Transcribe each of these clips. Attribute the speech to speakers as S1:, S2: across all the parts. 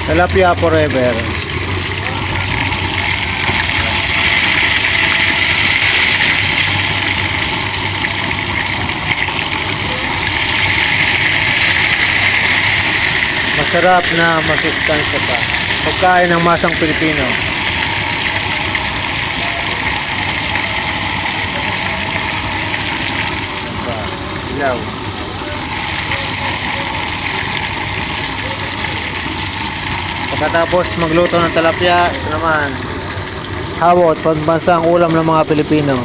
S1: Tilapia forever. Masarap na masustansya pa. Pagkain ng masang Pilipino. Ilaw. Pagkatapos magluto ng tilapia, ito naman hawot, pambansang ulam ng mga Pilipino.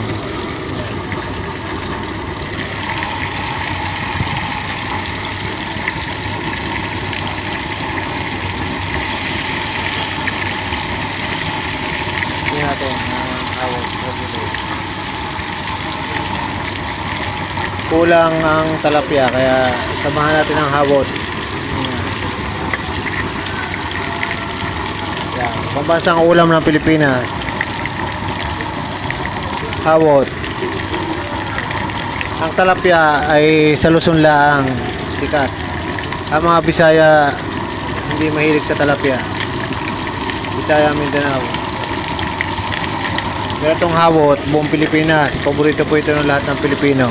S1: Tingnan natin ang hawot. Kulang ang tilapia kaya samahan natin ang hawot. Yan, pambansang ulam ng Pilipinas. Hawot. Ang tilapia ay sa Luzon lang sikat. Ang mga Bisaya hindi mahilig sa tilapia. Bisaya, Mindanao. Pero itong hawot, buong Pilipinas, paborito po ito ng lahat ng Pilipino.